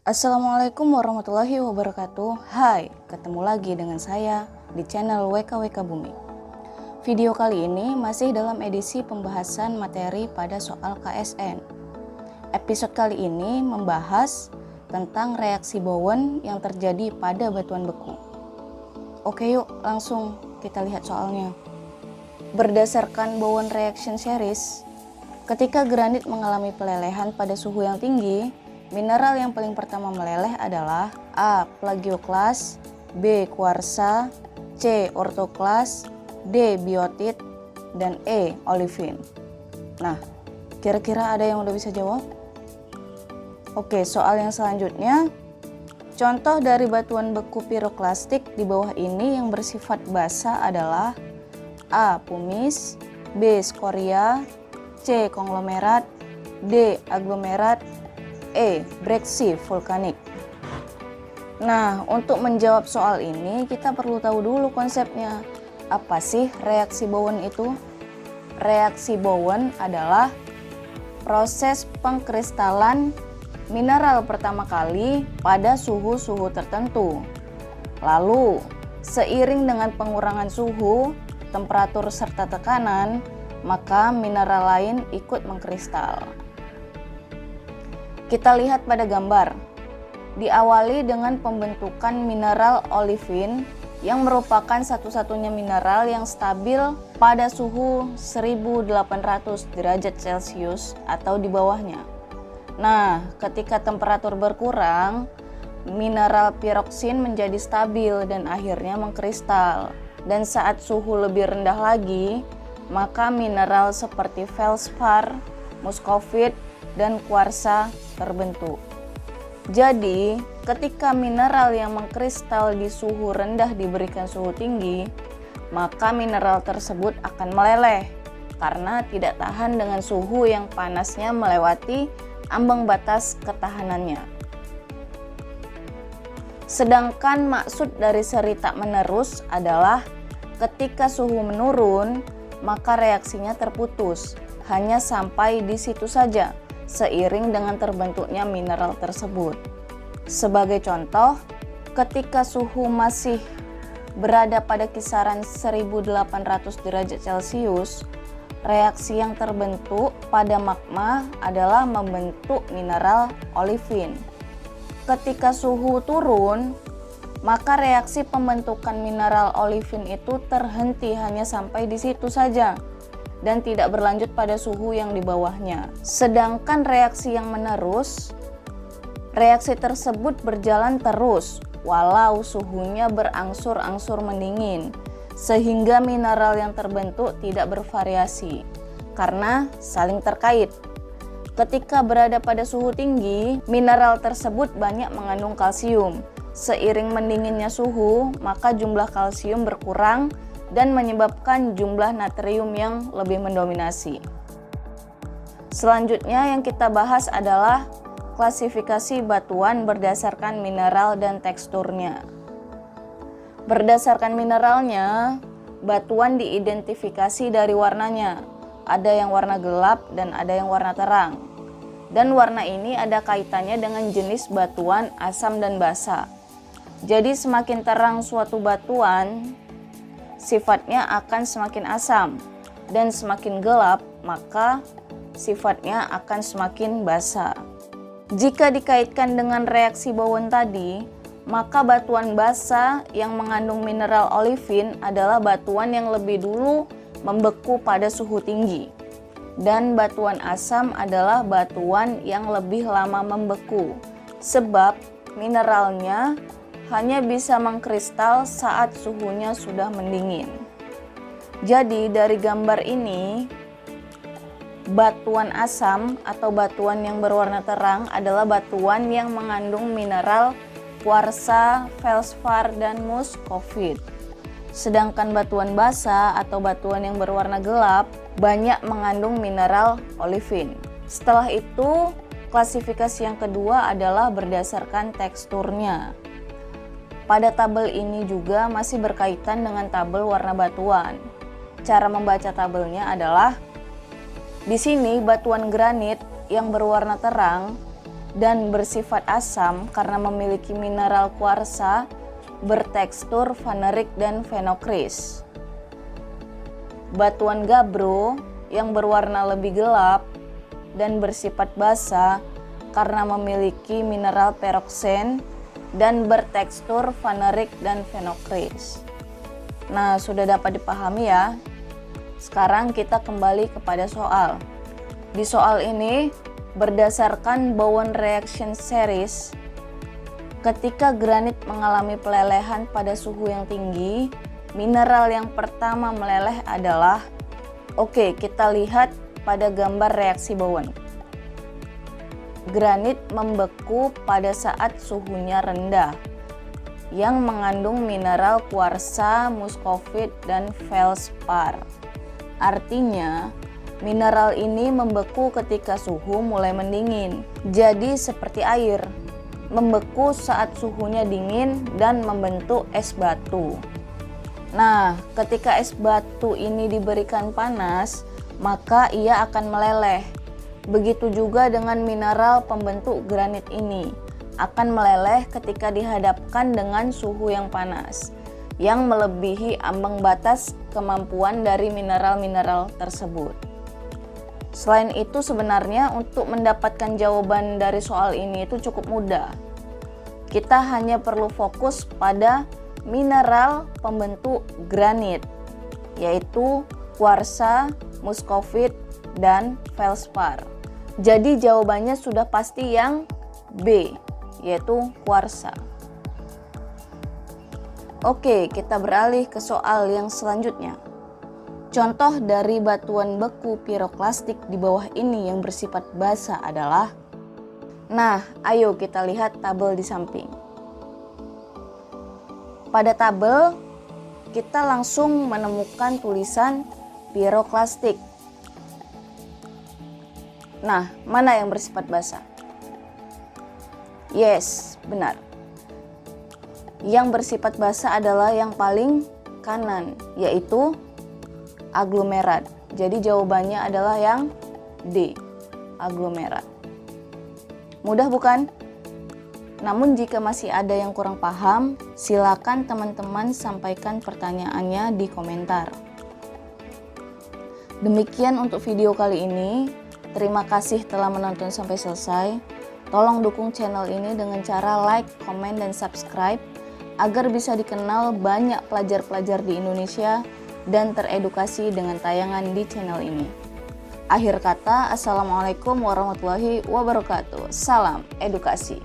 Assalamualaikum warahmatullahi wabarakatuh. Hai, ketemu lagi dengan saya di channel WKWK Bumi. Video kali ini masih dalam edisi pembahasan materi pada soal KSN. Episode kali ini membahas tentang reaksi Bowen yang terjadi pada batuan beku. Oke yuk, langsung kita lihat soalnya. Berdasarkan Bowen Reaction Series, ketika granit mengalami pelelehan pada suhu yang tinggi, mineral yang paling pertama meleleh adalah A. Plagioklas, B. Kuarsa, C. Orthoklas, D. Biotit, dan E. Olivine. Nah, kira-kira ada yang udah bisa jawab? Oke, soal yang selanjutnya. Contoh dari batuan beku piroklastik di bawah ini yang bersifat basa adalah A. Pumice, B. Skoria, C. Konglomerat, D. Aglomerat, E. Breksi vulkanik. Nah, untuk menjawab soal ini kita perlu tahu dulu konsepnya. Apa sih reaksi Bowen itu? Reaksi Bowen adalah proses pengkristalan mineral pertama kali pada suhu-suhu tertentu. Lalu, seiring dengan pengurangan suhu, temperatur serta tekanan, maka mineral lain ikut mengkristal. Kita lihat pada gambar. Diawali dengan pembentukan mineral olivine yang merupakan satu-satunya mineral yang stabil pada suhu 1800 derajat Celcius atau di bawahnya. Nah, ketika temperatur berkurang, mineral piroksin menjadi stabil dan akhirnya mengkristal. Dan saat suhu lebih rendah lagi, maka mineral seperti feldspar, muskovit, dan kuarsa terbentuk. Jadi, ketika mineral yang mengkristal di suhu rendah diberikan suhu tinggi, maka mineral tersebut akan meleleh karena tidak tahan dengan suhu yang panasnya melewati ambang batas ketahanannya. Sedangkan maksud dari seri tak menerus adalah ketika suhu menurun, maka reaksinya terputus, hanya sampai di situ saja, seiring dengan terbentuknya mineral tersebut. Sebagai contoh, ketika suhu masih berada pada kisaran 1800 derajat Celcius, reaksi yang terbentuk pada magma adalah membentuk mineral olivine. Ketika suhu turun, maka reaksi pembentukan mineral olivine itu terhenti hanya sampai di situ saja dan tidak berlanjut pada suhu yang di bawahnya. Sedangkan reaksi yang menerus, reaksi tersebut berjalan terus walau suhunya berangsur-angsur mendingin, sehingga mineral yang terbentuk tidak bervariasi karena saling terkait. Ketika berada pada suhu tinggi, mineral tersebut banyak mengandung kalsium. Seiring mendinginnya suhu, maka jumlah kalsium berkurang dan menyebabkan jumlah natrium yang lebih mendominasi. Selanjutnya yang kita bahas adalah klasifikasi batuan berdasarkan mineral dan teksturnya. Berdasarkan mineralnya, batuan diidentifikasi dari warnanya. Ada yang warna gelap dan ada yang warna terang. Dan warna ini ada kaitannya dengan jenis batuan asam dan basa. Jadi semakin terang suatu batuan, sifatnya akan semakin asam, dan semakin gelap maka sifatnya akan semakin basa. Jika dikaitkan dengan reaksi Bowen tadi, maka batuan basa yang mengandung mineral olivine adalah batuan yang lebih dulu membeku pada suhu tinggi, dan batuan asam adalah batuan yang lebih lama membeku sebab mineralnya hanya bisa mengkristal saat suhunya sudah mendingin. Jadi dari gambar ini, batuan asam atau batuan yang berwarna terang adalah batuan yang mengandung mineral kuarsa, feldspar, dan muskovit. Sedangkan batuan basa atau batuan yang berwarna gelap banyak mengandung mineral olivine. Setelah itu, klasifikasi yang kedua adalah berdasarkan teksturnya. Pada tabel ini juga masih berkaitan dengan tabel warna batuan. Cara membaca tabelnya adalah di sini batuan granit yang berwarna terang dan bersifat asam karena memiliki mineral kuarsa bertekstur fanerik dan fenokris. Batuan gabbro yang berwarna lebih gelap dan bersifat basa karena memiliki mineral peroksen dan bertekstur fanerik dan fenokris. Nah, sudah dapat dipahami ya. Sekarang kita kembali kepada soal. Di soal ini, berdasarkan Bowen reaction series, ketika granit mengalami pelelehan pada suhu yang tinggi, mineral yang pertama meleleh adalah, oke, kita lihat pada gambar reaksi Bowen. Granit membeku pada saat suhunya rendah, yang mengandung mineral kuarsa, muskovit, dan feldspar. Artinya, mineral ini membeku ketika suhu mulai mendingin. Jadi seperti air, membeku saat suhunya dingin dan membentuk es batu. Nah, ketika es batu ini diberikan panas, maka ia akan meleleh. Begitu juga dengan mineral pembentuk granit ini akan meleleh ketika dihadapkan dengan suhu yang panas, yang melebihi ambang batas kemampuan dari mineral-mineral tersebut. Selain itu, sebenarnya untuk mendapatkan jawaban dari soal ini itu cukup mudah. Kita hanya perlu fokus pada mineral pembentuk granit, yaitu kuarsa, muskovit, dan feldspar. Jadi jawabannya sudah pasti yang B, yaitu kuarsa. Oke, kita beralih ke soal yang selanjutnya. Contoh dari batuan beku piroklastik di bawah ini yang bersifat basa adalah, nah, ayo kita lihat tabel di samping. Pada tabel, kita langsung menemukan tulisan piroklastik. Nah, mana yang bersifat basa? Yes, benar. Yang bersifat basa adalah yang paling kanan, yaitu aglomerat. Jadi jawabannya adalah yang D, aglomerat. Mudah bukan? Namun jika masih ada yang kurang paham, silakan teman-teman sampaikan pertanyaannya di komentar. Demikian untuk video kali ini. Terima kasih telah menonton sampai selesai. Tolong dukung channel ini dengan cara like, komen, dan subscribe agar bisa dikenal banyak pelajar-pelajar di Indonesia dan teredukasi dengan tayangan di channel ini. Akhir kata, Assalamualaikum warahmatullahi wabarakatuh. Salam edukasi.